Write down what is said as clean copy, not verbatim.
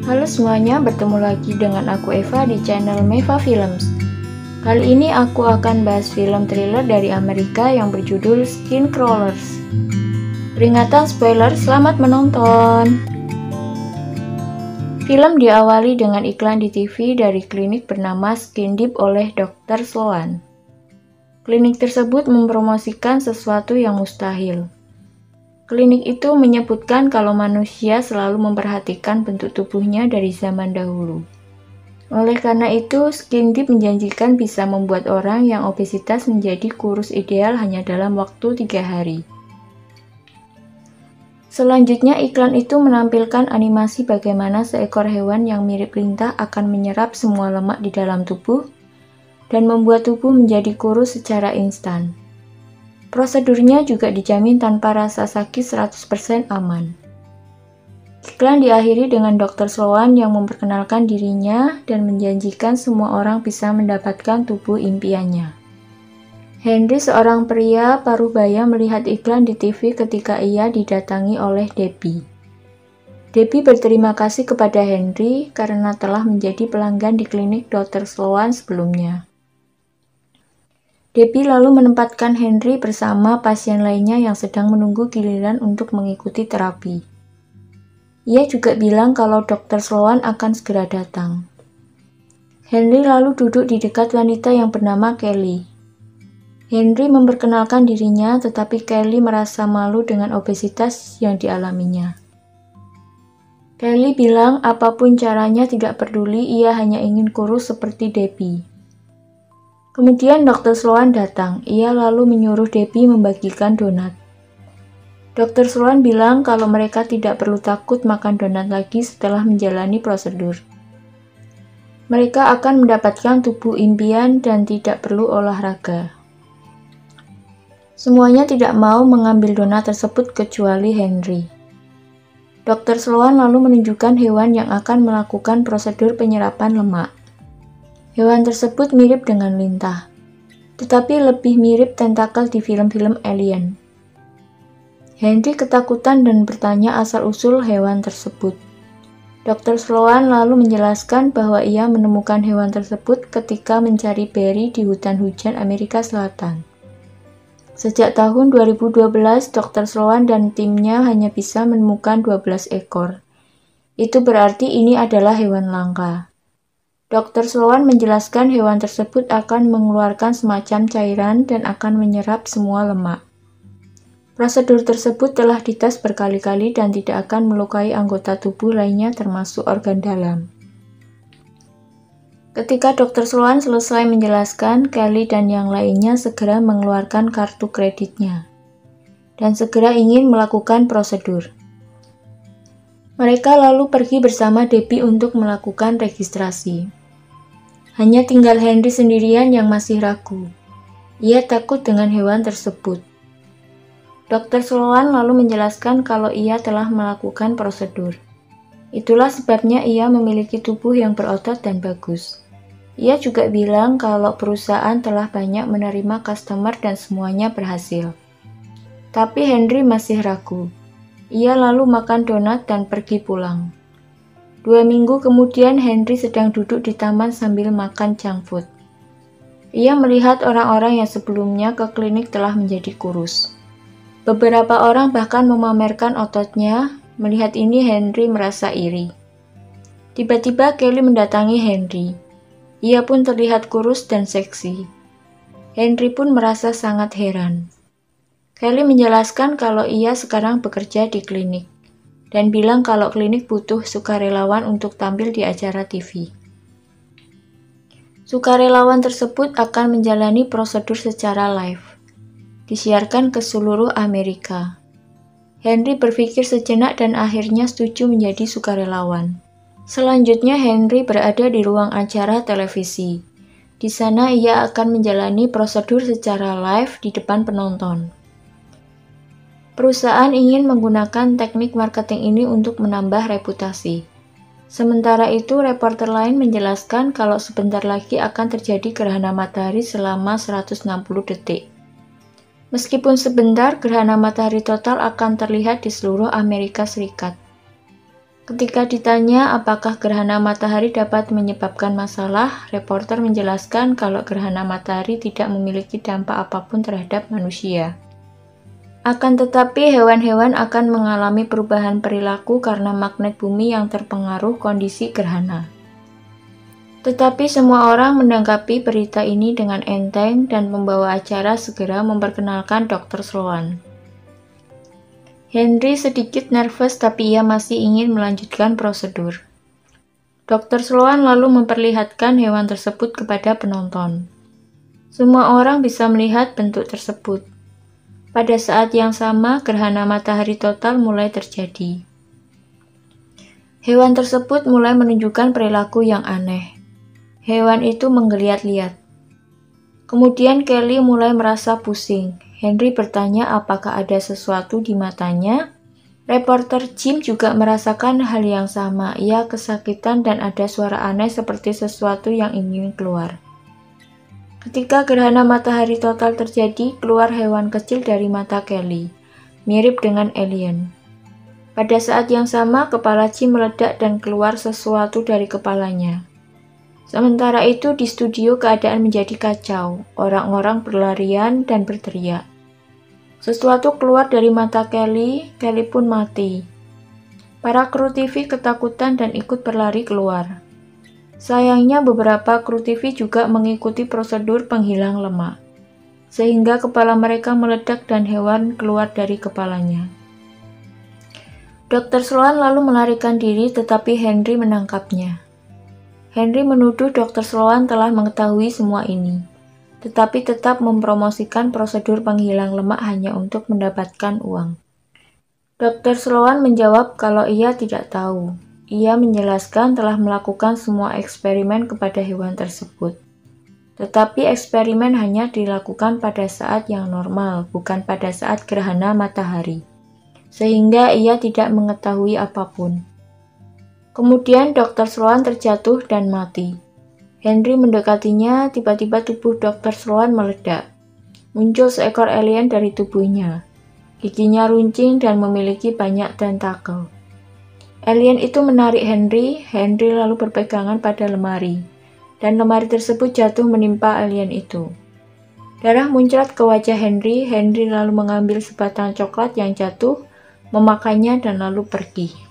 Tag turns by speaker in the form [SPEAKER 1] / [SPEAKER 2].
[SPEAKER 1] Halo semuanya, bertemu lagi dengan aku Eva di channel Meva Films. Kali ini aku akan bahas film thriller dari Amerika yang berjudul Skin Crawlers. Peringatan spoiler, selamat menonton! Film diawali dengan iklan di TV dari klinik bernama Skin Deep oleh Dr. Sloan. Klinik tersebut mempromosikan sesuatu yang mustahil. Klinik itu menyebutkan kalau manusia selalu memperhatikan bentuk tubuhnya dari zaman dahulu. Oleh karena itu, Skin Deep menjanjikan bisa membuat orang yang obesitas menjadi kurus ideal hanya dalam waktu 3 hari. Selanjutnya, iklan itu menampilkan animasi bagaimana seekor hewan yang mirip lintah akan menyerap semua lemak di dalam tubuh dan membuat tubuh menjadi kurus secara instan. Prosedurnya juga dijamin tanpa rasa sakit 100% aman. Iklan diakhiri dengan Dr. Sloan yang memperkenalkan dirinya dan menjanjikan semua orang bisa mendapatkan tubuh impiannya. Henry, seorang pria parubaya, melihat iklan di TV ketika ia didatangi oleh Debbie. Debbie berterima kasih kepada Henry karena telah menjadi pelanggan di klinik Dr. Sloan sebelumnya. Debbie lalu menempatkan Henry bersama pasien lainnya yang sedang menunggu giliran untuk mengikuti terapi. Ia juga bilang kalau Dr. Sloan akan segera datang. Henry lalu duduk di dekat wanita yang bernama Kelly. Henry memperkenalkan dirinya, tetapi Kelly merasa malu dengan obesitas yang dialaminya. Kelly bilang apapun caranya tidak peduli, ia hanya ingin kurus seperti Debbie. Kemudian Dr. Sloan datang. Ia lalu menyuruh Debbie membagikan donat. Dr. Sloan bilang kalau mereka tidak perlu takut makan donat lagi setelah menjalani prosedur. Mereka akan mendapatkan tubuh impian dan tidak perlu olahraga. Semuanya tidak mau mengambil donat tersebut kecuali Henry. Dr. Sloan lalu menunjukkan hewan yang akan melakukan prosedur penyerapan lemak. Hewan tersebut mirip dengan lintah, tetapi lebih mirip tentakel di film-film alien. Henry ketakutan dan bertanya asal-usul hewan tersebut. Dr. Sloan lalu menjelaskan bahwa ia menemukan hewan tersebut ketika mencari beri di hutan hujan Amerika Selatan. Sejak tahun 2012, Dr. Sloan dan timnya hanya bisa menemukan 12 ekor. Itu berarti ini adalah hewan langka. Dr. Sloan menjelaskan hewan tersebut akan mengeluarkan semacam cairan dan akan menyerap semua lemak. Prosedur tersebut telah dites berkali-kali dan tidak akan melukai anggota tubuh lainnya termasuk organ dalam. Ketika Dr. Sloan selesai menjelaskan, Kelly dan yang lainnya segera mengeluarkan kartu kreditnya dan segera ingin melakukan prosedur. Mereka lalu pergi bersama Debbie untuk melakukan registrasi. Hanya tinggal Henry sendirian yang masih ragu. Ia takut dengan hewan tersebut. Dr. Sloan lalu menjelaskan kalau ia telah melakukan prosedur. Itulah sebabnya ia memiliki tubuh yang berotot dan bagus. Ia juga bilang kalau perusahaan telah banyak menerima customer dan semuanya berhasil. Tapi Henry masih ragu. Ia lalu makan donat dan pergi pulang. 2 minggu kemudian, Henry sedang duduk di taman sambil makan junk food. Ia melihat orang-orang yang sebelumnya ke klinik telah menjadi kurus. Beberapa orang bahkan memamerkan ototnya. Melihat ini, Henry merasa iri. Tiba-tiba Kelly mendatangi Henry. Ia pun terlihat kurus dan seksi. Henry pun merasa sangat heran. Kelly menjelaskan kalau ia sekarang bekerja di klinik dan bilang kalau klinik butuh sukarelawan untuk tampil di acara TV. Sukarelawan tersebut akan menjalani prosedur secara live, disiarkan ke seluruh Amerika. Henry berpikir sejenak dan akhirnya setuju menjadi sukarelawan. Selanjutnya Henry berada di ruang acara televisi. Di sana ia akan menjalani prosedur secara live di depan penonton. Perusahaan ingin menggunakan teknik marketing ini untuk menambah reputasi. Sementara itu, reporter lain menjelaskan kalau sebentar lagi akan terjadi gerhana matahari selama 160 detik. Meskipun sebentar, gerhana matahari total akan terlihat di seluruh Amerika Serikat. Ketika ditanya apakah gerhana matahari dapat menyebabkan masalah, reporter menjelaskan kalau gerhana matahari tidak memiliki dampak apapun terhadap manusia. Akan tetapi hewan-hewan akan mengalami perubahan perilaku karena magnet bumi yang terpengaruh kondisi gerhana. Tetapi semua orang menanggapi berita ini dengan enteng dan pembawa acara segera memperkenalkan Dr. Sloan. Henry sedikit nervous tapi ia masih ingin melanjutkan prosedur. Dr. Sloan lalu memperlihatkan hewan tersebut kepada penonton. Semua orang bisa melihat bentuk tersebut. Pada saat yang sama, gerhana matahari total mulai terjadi. Hewan tersebut mulai menunjukkan perilaku yang aneh. Hewan itu menggeliat-liat. Kemudian Kelly mulai merasa pusing. Henry bertanya apakah ada sesuatu di matanya. Reporter Jim juga merasakan hal yang sama. Ia kesakitan dan ada suara aneh seperti sesuatu yang ingin keluar. Ketika gerhana matahari total terjadi, keluar hewan kecil dari mata Kelly, mirip dengan alien. Pada saat yang sama, kepala Jim meledak dan keluar sesuatu dari kepalanya. Sementara itu di studio keadaan menjadi kacau, orang-orang berlarian dan berteriak. Sesuatu keluar dari mata Kelly, Kelly pun mati. Para kru TV ketakutan dan ikut berlari keluar. Sayangnya beberapa kru TV juga mengikuti prosedur penghilang lemak, sehingga kepala mereka meledak dan hewan keluar dari kepalanya. Dr. Sloan lalu melarikan diri tetapi Henry menangkapnya. Henry menuduh Dr. Sloan telah mengetahui semua ini, tetapi tetap mempromosikan prosedur penghilang lemak hanya untuk mendapatkan uang. Dr. Sloan menjawab kalau ia tidak tahu. Ia menjelaskan telah melakukan semua eksperimen kepada hewan tersebut. Tetapi eksperimen hanya dilakukan pada saat yang normal, bukan pada saat gerhana matahari, sehingga ia tidak mengetahui apapun. Kemudian Dr. Sloan terjatuh dan mati. Henry mendekatinya, tiba-tiba tubuh Dr. Sloan meledak. Muncul seekor alien dari tubuhnya. Giginya runcing dan memiliki banyak tentakel. Alien itu menarik Henry lalu berpegangan pada lemari. Dan lemari tersebut jatuh menimpa alien itu. Darah muncrat ke wajah Henry lalu mengambil sebatang coklat yang jatuh, memakannya dan lalu pergi.